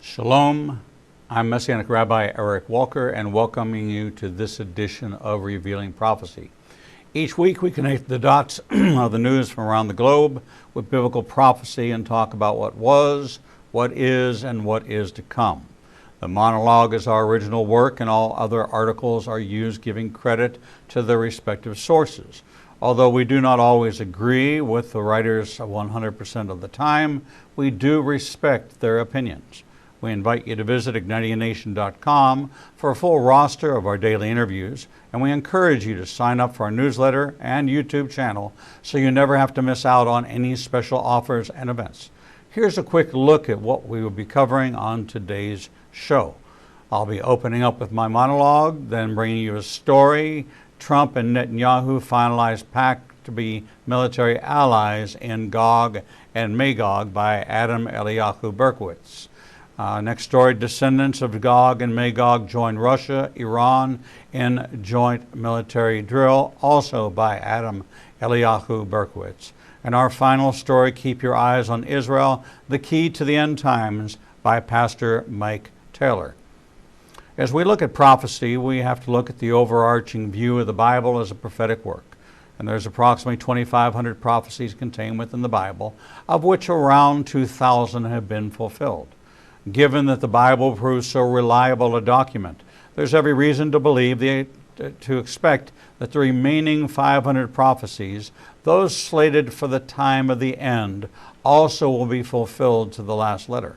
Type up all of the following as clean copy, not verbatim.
Shalom, I'm Messianic Rabbi Eric Walker and welcoming you to this edition of Revealing Prophecy. Each week we connect the dots of the news from around the globe with biblical prophecy and talk about what was, what is, and what is to come. The Monologue is our original work and all other articles are used giving credit to their respective sources. Although we do not always agree with the writers 100% of the time, we do respect their opinions. We invite you to visit IgnitianNation.com for a full roster of our daily interviews, and we encourage you to sign up for our newsletter and YouTube channel so you never have to miss out on any special offers and events. Here's a quick look at what we will be covering on today's show. I'll be opening up with my monologue, then bringing you a story. Trump and Netanyahu finalized pact to be military allies in Gog and Magog by Adam Eliyahu Berkowitz. Next story, descendants of Gog and Magog join Russia, Iran in joint military drill, also by Adam Eliyahu Berkowitz. And our final story, keep your eyes on Israel, the key to the end times, by Pastor Mike Taylor. As we look at prophecy, we have to look at the overarching view of the Bible as a prophetic work. And there's approximately 2,500 prophecies contained within the Bible, of which around 2,000 have been fulfilled. Given that the Bible proves so reliable a document, there's every reason to believe, to expect that the remaining 500 prophecies, those slated for the time of the end, also will be fulfilled to the last letter.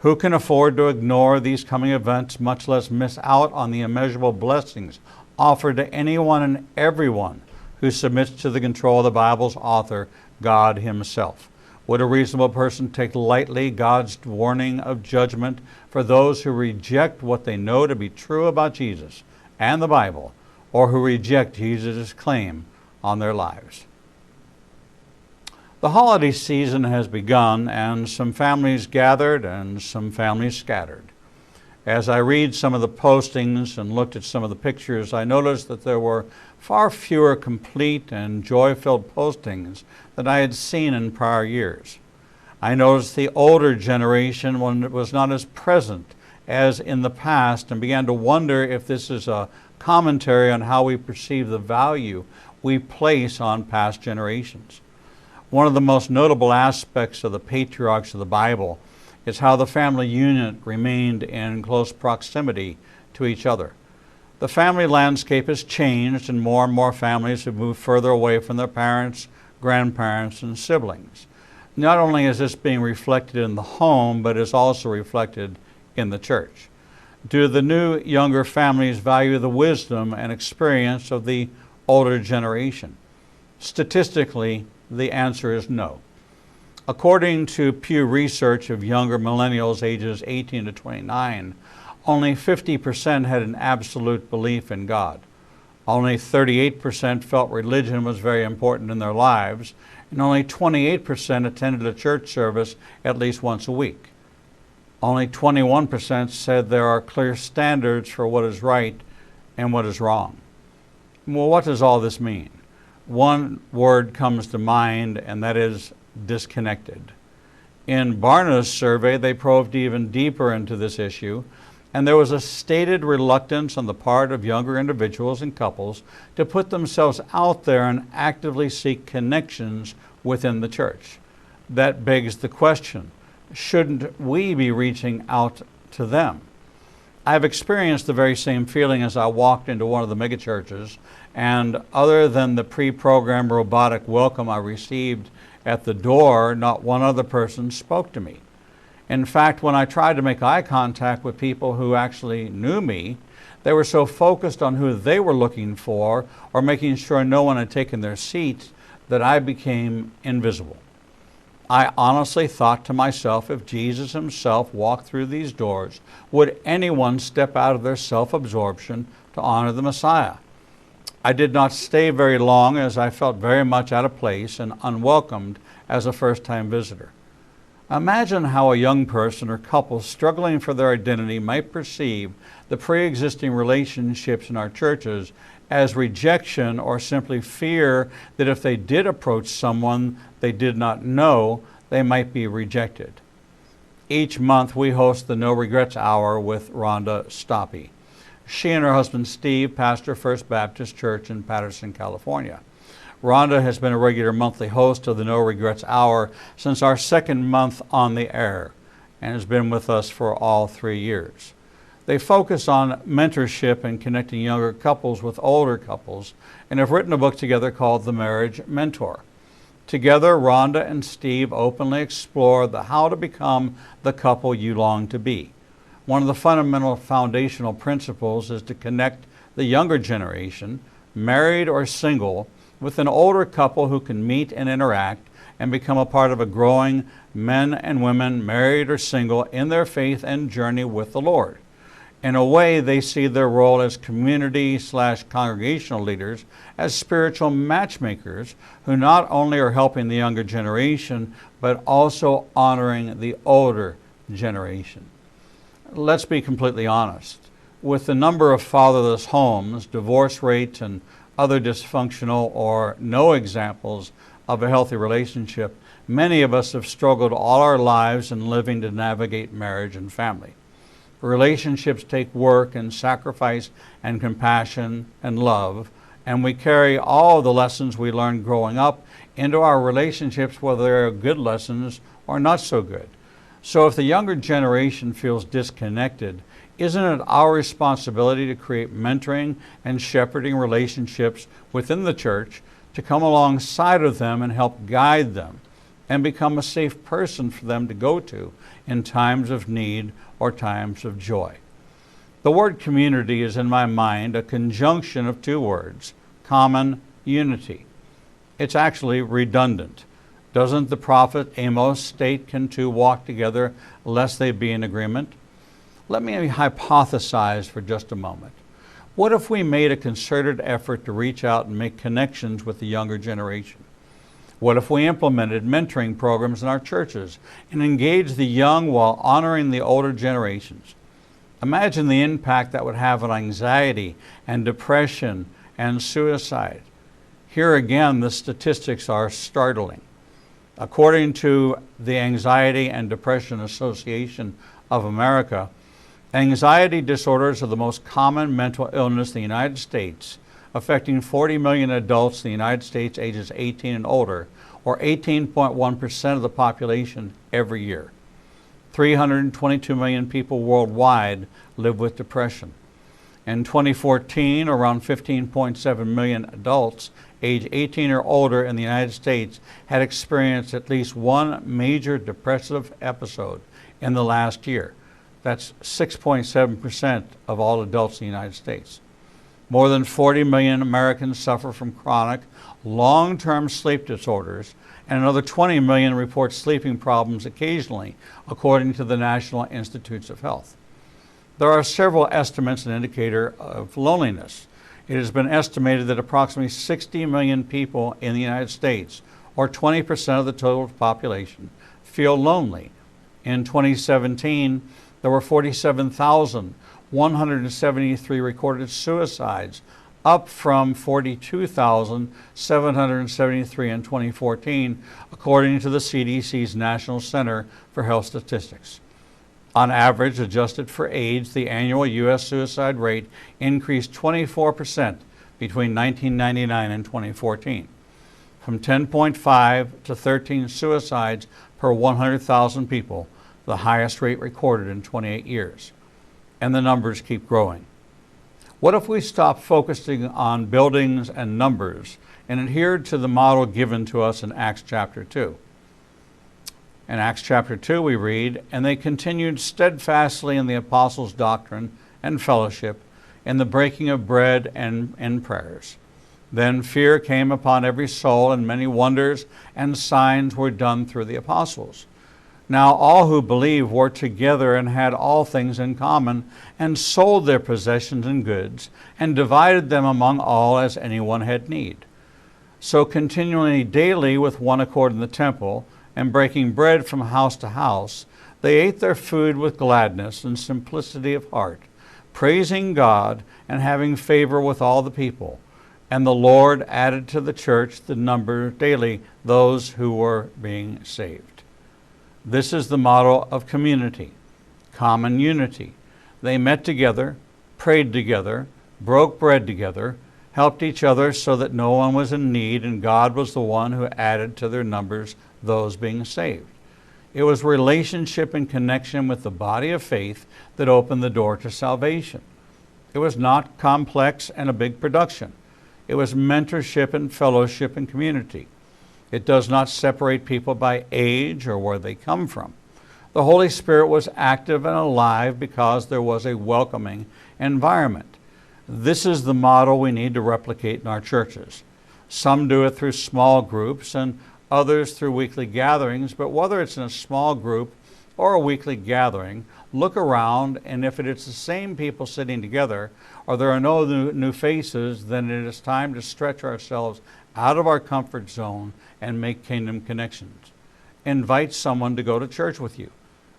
Who can afford to ignore these coming events, much less miss out on the immeasurable blessings offered to anyone and everyone who submits to the control of the Bible's author, God Himself? Would a reasonable person take lightly God's warning of judgment for those who reject what they know to be true about Jesus and the Bible, or who reject Jesus' claim on their lives? The holiday season has begun, and some families gathered and some families scattered. As I read some of the postings and looked at some of the pictures, I noticed that there were far fewer complete and joy-filled postings than I had seen in prior years. I noticed the older generation was not as present as in the past and began to wonder if this is a commentary on how we perceive the value we place on past generations. One of the most notable aspects of the patriarchs of the Bible is how the family unit remained in close proximity to each other. The family landscape has changed, and more families have moved further away from their parents, grandparents, and siblings. Not only is this being reflected in the home, but is also reflected in the church. Do the new, younger families value the wisdom and experience of the older generation? Statistically, the answer is no. According to Pew Research of younger millennials ages 18 to 29, only 50% had an absolute belief in God. Only 38% felt religion was very important in their lives, and only 28% attended a church service at least once a week. Only 21% said there are clear standards for what is right and what is wrong. Well, what does all this mean? One word comes to mind, and that is disconnected. In Barna's survey, they probed even deeper into this issue, and there was a stated reluctance on the part of younger individuals and couples to put themselves out there and actively seek connections within the church. That begs the question, shouldn't we be reaching out to them? I've experienced the very same feeling as I walked into one of the megachurches, and other than the pre-programmed robotic welcome I received at the door, not one other person spoke to me. In fact, when I tried to make eye contact with people who actually knew me, they were so focused on who they were looking for or making sure no one had taken their seat that I became invisible. I honestly thought to myself, if Jesus Himself walked through these doors, would anyone step out of their self-absorption to honor the Messiah? I did not stay very long, as I felt very much out of place and unwelcomed as a first-time visitor. Imagine how a young person or couple struggling for their identity might perceive the pre-existing relationships in our churches as rejection, or simply fear that if they did approach someone they did not know, they might be rejected. Each month we host the No Regrets Hour with Rhonda Stoppe. She and her husband Steve pastor First Baptist Church in Patterson, California. Rhonda has been a regular monthly host of the No Regrets Hour since our second month on the air and has been with us for all 3 years. They focus on mentorship and connecting younger couples with older couples and have written a book together called The Marriage Mentor. Together, Rhonda and Steve openly explore how to become the couple you long to be. One of the fundamental foundational principles is to connect the younger generation, married or single, with an older couple who can meet and interact and become a part of a growing men and women, married or single, in their faith and journey with the Lord. In a way, they see their role as community/congregational leaders as spiritual matchmakers who not only are helping the younger generation, but also honoring the older generation. Let's be completely honest. With the number of fatherless homes, divorce rates, and other dysfunctional or no examples of a healthy relationship, many of us have struggled all our lives in living to navigate marriage and family. Relationships take work and sacrifice and compassion and love, and we carry all the lessons we learned growing up into our relationships, whether they're good lessons or not so good. So if the younger generation feels disconnected, isn't it our responsibility to create mentoring and shepherding relationships within the church to come alongside of them and help guide them and become a safe person for them to go to in times of need or times of joy? The word community is in my mind a conjunction of two words, common, unity. It's actually redundant. Doesn't the prophet Amos state, "Can two walk together lest they be in agreement?" Let me hypothesize for just a moment. What if we made a concerted effort to reach out and make connections with the younger generation? What if we implemented mentoring programs in our churches and engaged the young while honoring the older generations? Imagine the impact that would have on anxiety and depression and suicide. Here again, the statistics are startling. According to the Anxiety and Depression Association of America, anxiety disorders are the most common mental illness in the United States, affecting 40 million adults in the United States ages 18 and older, or 18.1% of the population every year. 322 million people worldwide live with depression. In 2014, around 15.7 million adults age 18 or older in the United States had experienced at least one major depressive episode in the last year. That's 6.7% of all adults in the United States. More than 40 million Americans suffer from chronic, long-term sleep disorders, and another 20 million report sleeping problems occasionally, according to the National Institutes of Health. There are several estimates and indicators of loneliness. It has been estimated that approximately 60 million people in the United States, or 20% of the total population, feel lonely. In 2017, there were 47,173 recorded suicides, up from 42,773 in 2014, according to the CDC's National Center for Health Statistics. On average, adjusted for AIDS, the annual U.S. suicide rate increased 24% between 1999 and 2014, from 10.5 to 13 suicides per 100,000 people, the highest rate recorded in 28 years. And the numbers keep growing. What if we stopped focusing on buildings and numbers and adhered to the model given to us in Acts chapter 2? In Acts chapter 2 we read, "And they continued steadfastly in the apostles' doctrine and fellowship, in the breaking of bread and in prayers. Then fear came upon every soul, and many wonders and signs were done through the apostles. Now all who believed were together and had all things in common, and sold their possessions and goods, and divided them among all as anyone had need. So continually daily with one accord in the temple, and breaking bread from house to house, they ate their food with gladness and simplicity of heart, praising God and having favor with all the people. And the Lord added to the church the number daily those who were being saved." This is the model of community, common unity. They met together, prayed together, broke bread together, helped each other so that no one was in need, and God was the one who added to their numbers those being saved. It was relationship and connection with the body of faith that opened the door to salvation. It was not complex and a big production. It was mentorship and fellowship and community. It does not separate people by age or where they come from. The Holy Spirit was active and alive because there was a welcoming environment. This is the model we need to replicate in our churches. Some do it through small groups and others through weekly gatherings, but whether it's in a small group or a weekly gathering, look around, and if it is the same people sitting together or there are no new faces, then it is time to stretch ourselves out of our comfort zone and make kingdom connections. Invite someone to go to church with you.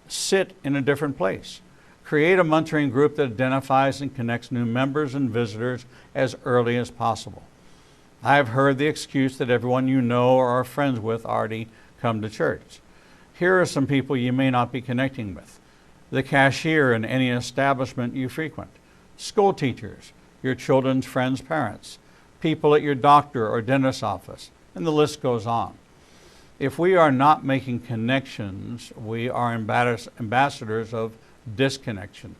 Sit in a different place. Create a mentoring group that identifies and connects new members and visitors as early as possible. I have heard the excuse that everyone you know or are friends with already come to church. Here are some people you may not be connecting with. The cashier in any establishment you frequent, school teachers, your children's friends' parents, people at your doctor or dentist's office, and the list goes on. If we are not making connections, we are ambassadors of disconnection.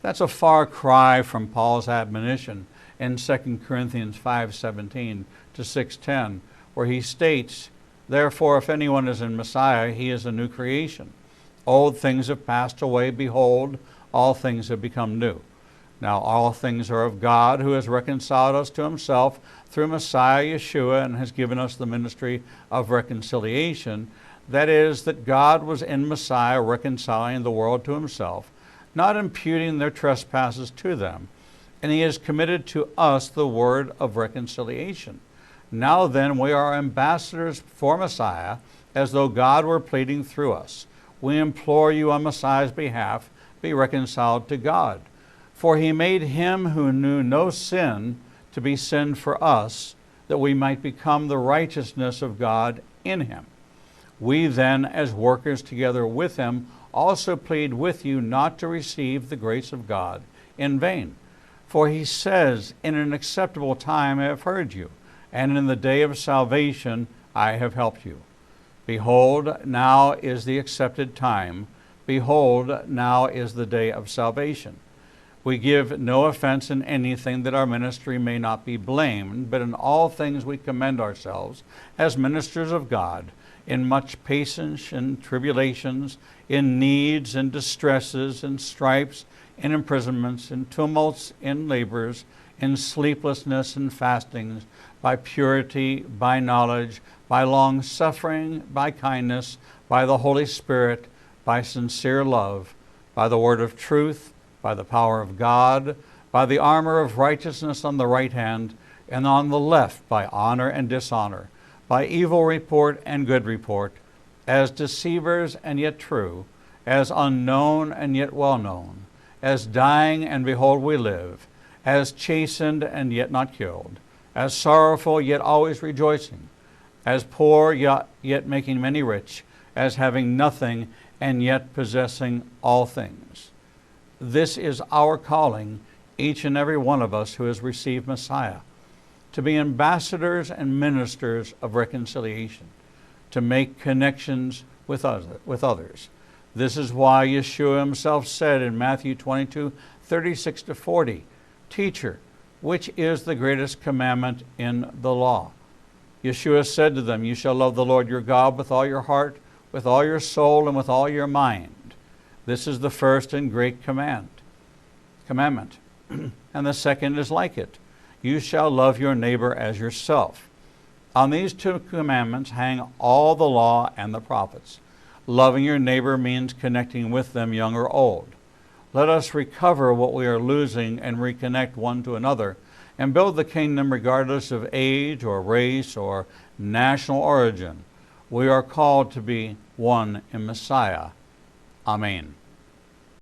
That's a far cry from Paul's admonition in 2 Corinthians 5:17 to 6:10, where he states, "Therefore, if anyone is in Messiah, he is a new creation. Old things have passed away. Behold, all things have become new. Now all things are of God, who has reconciled us to himself through Messiah Yeshua and has given us the ministry of reconciliation. That is, that God was in Messiah reconciling the world to himself, not imputing their trespasses to them. And he has committed to us the word of reconciliation. Now then, we are ambassadors for Messiah, as though God were pleading through us. We implore you on Messiah's behalf, be reconciled to God. For he made him who knew no sin to be sin for us, that we might become the righteousness of God in him. We then, as workers together with him, also plead with you not to receive the grace of God in vain. For he says, in an acceptable time I have heard you, and in the day of salvation I have helped you. Behold, now is the accepted time. Behold, now is the day of salvation. We give no offense in anything, that our ministry may not be blamed, but in all things we commend ourselves as ministers of God, in much patience and tribulations, in needs and distresses and stripes, in imprisonments, in tumults, in labors, in sleeplessness and fastings, by purity, by knowledge, by long suffering, by kindness, by the Holy Spirit, by sincere love, by the word of truth, by the power of God, by the armor of righteousness on the right hand, and on the left by honor and dishonor, by evil report and good report, as deceivers and yet true, as unknown and yet well known, as dying and behold we live, as chastened and yet not killed, as sorrowful yet always rejoicing, as poor yet making many rich, as having nothing and yet possessing all things. This is our calling, each and every one of us who has received Messiah, to be ambassadors and ministers of reconciliation, to make connections with others. This is why Yeshua himself said in Matthew 22:36 to 40, "Teacher, which is the greatest commandment in the law?" Yeshua said to them, "You shall love the Lord your God with all your heart, with all your soul, and with all your mind. This is the first and great commandment. And the second is like it. You shall love your neighbor as yourself. On these two commandments hang all the law and the prophets. Loving your neighbor means connecting with them, young or old. Let us recover what we are losing and reconnect one to another and build the kingdom regardless of age or race or national origin. We are called to be one in Messiah. Amen.